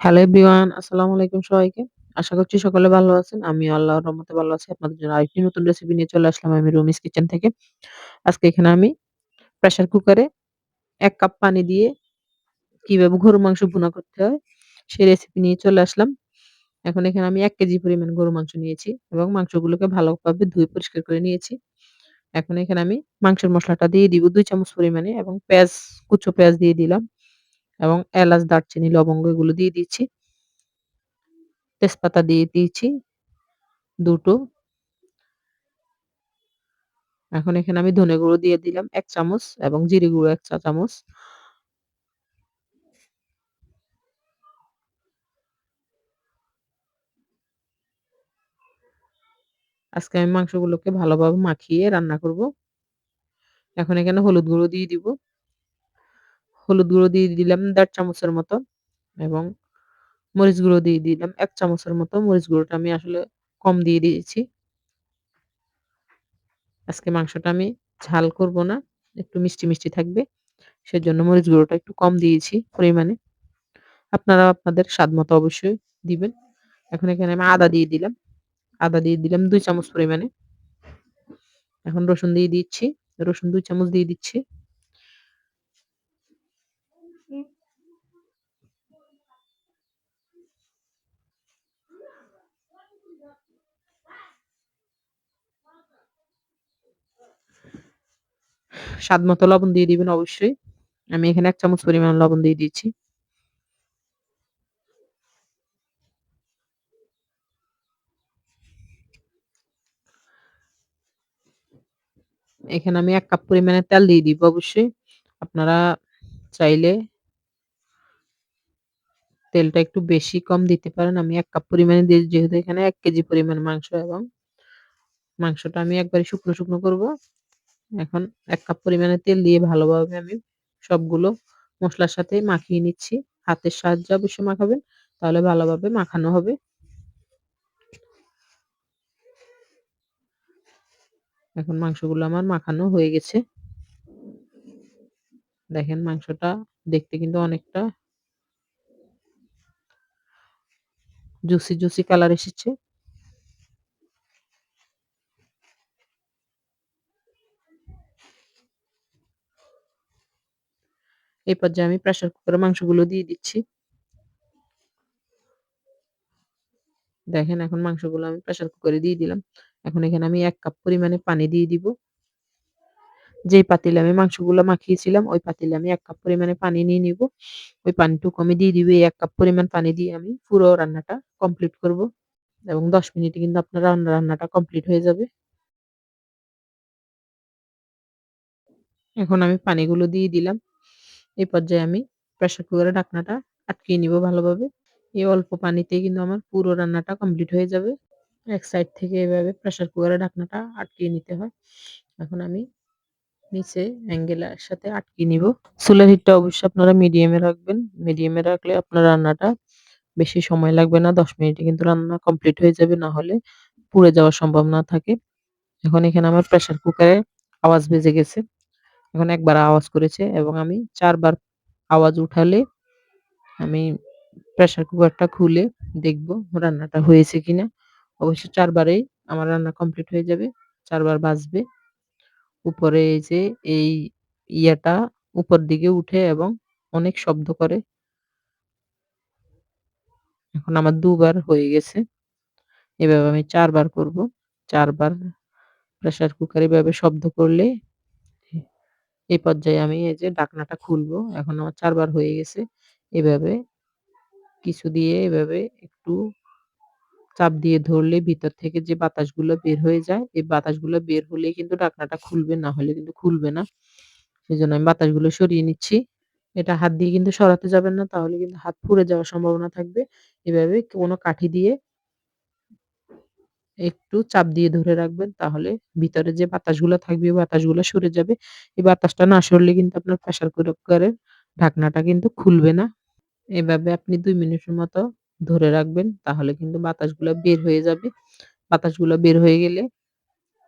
Hello everyone, আসসালামু আলাইকুম সবাইকে। আশা করছি সকলে ভালো আছেন। আমিও আল্লাহর রহমতে ভালো আছি। আপনাদের জন্য আরেকটি নতুন রেসিপি নিয়ে চলে আসলাম আমি রুমিস কিচেন থেকে। আজকে এখানে আমি প্রেশার কুকারে ১ কাপ পানি দিয়ে কিভাবে গরুর মাংস ভুনা করতে হয় সেই রেসিপি নিয়ে চলে আসলাম। এখন এখানে আমি ১ কেজি পরিমাণ গরুর মাংস নিয়েছি এবং মাংসগুলোকে ভালোভাবে ধুয়ে পরিষ্কার করে নিয়েছি। এখন এখানে আমি মাংসের মসলাটা দিয়ে দিব ২ চামচ পরিমাণে এবং কুচো পেঁয়াজ দিয়ে দিলাম এবং এলাচ, দারচিনি, লবঙ্গ এগুলো দিয়ে দিচ্ছি। তেজপাতা দিয়ে দিয়েছি ২ টো। এখন এখানে আমি ধনে গুঁড়ো দিয়ে দিলাম ১ চামচ এবং জিরে গুঁড়ো ১ চা চামচ। আজকে আমি মাংসগুলোকে ভালোভাবে মাখিয়ে রান্না করব। এখন এখানে হলুদ গুঁড়ো দিয়ে দিব। হলুদ গুঁড়ো দিয়ে দিলাম ১.৫ চামচের মতো এবং মরিচ গুঁড়ো দিয়ে দিলাম ১ চামচের মতো। মরিচ গুঁড়োটা আমি আসলে কম দিয়ে দিয়েছি। আজকে মাংসটা আমি ঝাল করব না। একটু মিষ্টি, মিষ্টি থাকবে। সেজন্য মরিচ গুঁড়োটা একটু কম দিয়েছি পরিমাণে। আপনারা আপনাদের স্বাদমতো অবশ্যই দিবেন। এখন এখানে আমি আদা দিয়ে দিলাম। আদা দিয়ে দিলাম ২ চামচ পরিমাণে। এখন রসুন দিয়ে দিচ্ছি। রসুন ২ চামচ দিয়ে দিচ্ছি। স্বাদমতো লবণ দিয়ে দিবেন অবশ্যই। আমি এখানে ১ চামচ পরিমাণ লবণ দিয়ে দিচ্ছি। এখানে আমি ১ কাপ পরিমাণে তেল দিয়ে দিব অবশ্যই। আপনারা চাইলে তেলটা একটু বেশি কম দিতে পারেন। আমি ১ কাপ পরিমাণে দিয়ে যেহেতু এখানে ১ কেজি পরিমাণ মাংস এবং মাংসটা আমি একবারে শুকনো, শুকনো করব। এখন ১ কাপ পরিমাণে তেল দিয়ে ভালোভাবে আমি সবগুলো মসলার সাথে মাখিয়ে নিচ্ছি। হাতের সাহায্যে অবশ্যই মাখাবেন। তাহলে ভালোভাবে মাখানো হবে। এখন মাংসগুলো আমার মাখানো হয়ে গেছে। দেখেন মাংসটা দেখতে কিন্তু অনেকটা জুসি, জুসি কালার এসেছে। এই পর্যায়ে আমি প্রেসার কুকারে মাংসগুলো দিয়ে দিচ্ছি। দেখেন এখন মাংসগুলো আমি প্রেসার কুকারে দিয়ে দিলাম। এখন এখানে আমি ১ কাপ পরিমাণে পানি দিয়ে দিব। যেই পাতিলে আমি মাংসগুলো মাখিয়েছিলাম ওই পাতিলে আমি ১ কাপ পরিমাণে পানি নিয়ে নিব। ওই পানিটুকু আমি দিয়ে দিব। এই ১ কাপ পরিমাণ পানি দিয়ে আমি পুরো রান্নাটা কমপ্লিট করব এবং ১০ মিনিটে কিন্তু আপনার রান্নাটা কমপ্লিট হয়ে যাবে। এখন আমি পানিগুলো দিয়ে দিলাম। এই পর্যায়ে আমি প্রেসার কুকারের ঢাকনাটা আটকিয়ে নিব ভালোভাবে। এই অল্প পানিতেই কিন্তু আমার পুরো রান্নাটা কমপ্লিট হয়ে যাবে। এক সাইড থেকে এভাবে প্রেসার কুকারের ঢাকনাটা আটকিয়ে নিতে হয়। এখন আমি নিচে অ্যাঙ্গেলের সাথে আটকিয়ে নিব। চুলার হিটটা অবশ্যই আপনারা মিডিয়ামে রাখবেন। মিডিয়ামে রাখলে আপনার রান্নাটা বেশি সময় লাগবে না। ১০ মিনিটে কিন্তু রান্না কমপ্লিট হয়ে যাবে। না হলে পুড়ে যাওয়ার সম্ভাবনা থাকে। এখন এখানে আমার প্রেসার কুকারে আওয়াজ বেজে গেছে। এখন একবার আওয়াজ করেছে এবং আমি ৪ বার আওয়াজ উঠালে আমি প্রেসার কুকারটা খুলে দেখব রান্নাটা হয়েছে কিনা। অবশ্য ৪ বারেই আমার রান্না কমপ্লিট হয়ে যাবে। ৪ বার বাজবে। উপরে এই যে এই ইয়াটা উপর দিকে উঠে এবং অনেক শব্দ করে। এখন আমার ২ বার হয়ে গেছে। এভাবে আমি ৪ বার করব। ৪ বার প্রেসার কুকার এভাবে শব্দ করলে এই পর্যায়ে আমি এই যে ঢাকনাটা খুলবো। এখন আমার ৪ বার হয়ে গেছে। এভাবে কিছু দিয়ে এভাবে একটু চাপ দিয়ে ধরলে ভিতর থেকে যে বাতাসগুলো বের হয়ে যায়, এই বাতাসগুলো বের হলেই কিন্তু ঢাকনাটা খুলবে, না হলে কিন্তু খুলবে না। সেজন্য আমি বাতাসগুলো সরিয়ে নিচ্ছি। এটা হাত দিয়ে কিন্তু সরাতে যাবেন না, তাহলে কিন্তু হাত পুড়ে যাওয়ার সম্ভাবনা থাকবে। এভাবে কোনো কাঠি দিয়ে একটু চাপ দিয়ে ধরে রাখবেন, তাহলে ভিতরে যে বাতাসগুলো থাকবে, ওই বাতাসগুলো সরে যাবে। এই বাতাসটা না সরলে কিন্তু আপনার প্রেসার কুকারের ঢাকনাটা কিন্তু খুলবে না। এভাবে আপনি ২ মিনিটের মতো ধরে রাখবেন। তাহলে কিন্তু বাতাসগুলা বের হয়ে যাবে। বাতাসগুলা বের হয়ে গেলে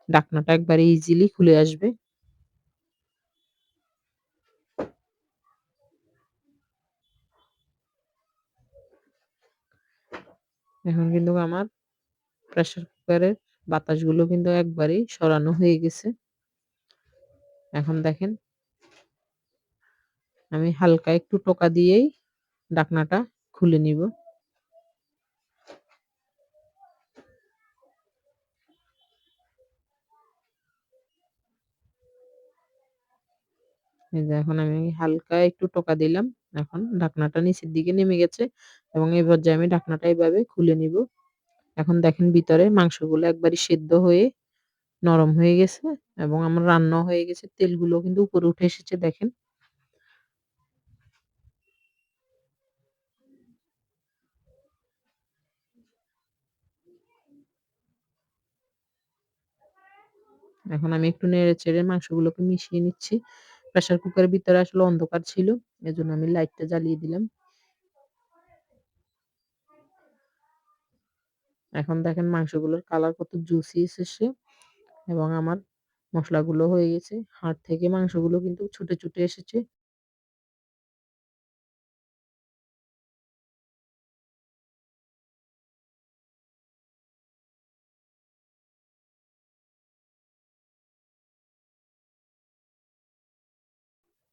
ঢাকনাটা একবারে ইজিলি খুলে আসবে। এখন কিন্তু আমার প্রেসার কুকারের বাতাসগুলো কিন্তু একবারেই সরানো হয়ে গেছে। এখন দেখেন আমি হালকা একটু টোকা দিয়েই ঢাকনাটা খুলে নিব। এই যে এখন আমি হালকা একটু টোকা দিলাম। এখন ঢাকনাটা নিচের দিকে নেমে গেছে এবং এই পর্যায়ে আমি ঢাকনাটা এভাবে খুলে নিব। এখন দেখেন ভিতরে মাংসগুলো একবারই সেদ্ধ হয়ে নরম হয়ে গেছে এবং আমার রান্নাও হয়ে গেছে। তেলগুলো কিন্তু উপরে উঠে এসেছে দেখেন। এখন আমি একটু নেড়ে-চেড়ে মাংসগুলোকে মিশিয়ে নিচ্ছি। প্রেসার কুকারের ভিতরে আসলে অন্ধকার ছিল। এজন্য আমি লাইটটা জ্বালিয়ে দিলাম। এখন দেখেন মাংসগুলোর কালার কত জুসি এসেছে এবং আমার মসলাগুলো হয়ে গেছে। হাড় থেকে মাংসগুলো কিন্তু ছুটে, ছুটে এসেছে।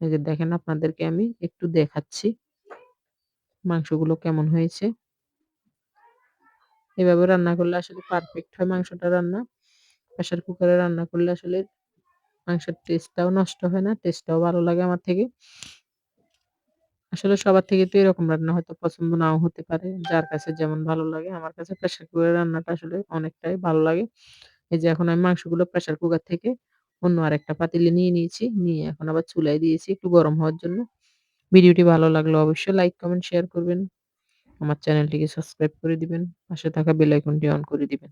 এই যে দেখেন আপনাদেরকে আমি একটু দেখাচ্ছি মাংসগুলো কেমন হয়েছে। এভাবে রান্না করলে আসলে পারফেক্ট হয় মাংসটা রান্না। প্রেসার কুকারে রান্না করলে আসলে মাংসের টেস্টটাও নষ্ট হয় না। টেস্টটাও ভালো লাগে আমার থেকে। আসলে সবার থেকে তো এরকম রান্না হয়তো পছন্দ নাও হতে পারে। যার কাছে যেমন ভালো লাগে। আমার কাছে প্রেসার কুকারের রান্নাটা আসলে অনেকটাই ভালো লাগে। এই যে এখন আমি মাংসগুলো প্রেসার কুকার থেকে অন্য আরেকটা পাতিলে নিয়ে নিয়েছি। নিয়ে এখন আবার চুলায় দিয়েছি একটু গরম হওয়ার জন্য। ভিডিওটি ভালো লাগলে অবশ্যই লাইক, কমেন্ট, শেয়ার করবেন। আমার চ্যানেলটিকে সাবস্ক্রাইব করে দিবেন। পাশে থাকা বেল আইকনটি অন করে দিবেন।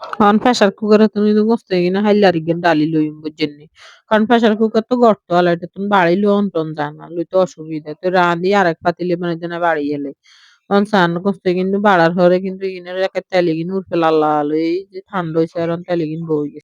কারণ প্রেসার কুকারে তুমি তো গোস্ত কিনা হাইলারি গিয়ে ডালি লইম বুঝছেননি। কারণ প্রেসার কুকার তো গর্ত আলা এটা তুমি বাড়ি লো অন্টন জানা লইতে অসুবিধা তো রাঁধি আরেক পাতিলে মানে যেন বাড়ি এলে অন সান গোস্ত কিন্তু বাড়ার হরে কিন্তু ইনের একে তেলে কিন্তু উঠে লাল লাল এই যে ঠান্ডা হয়েছে আর তেলে কিন্তু বই গেছে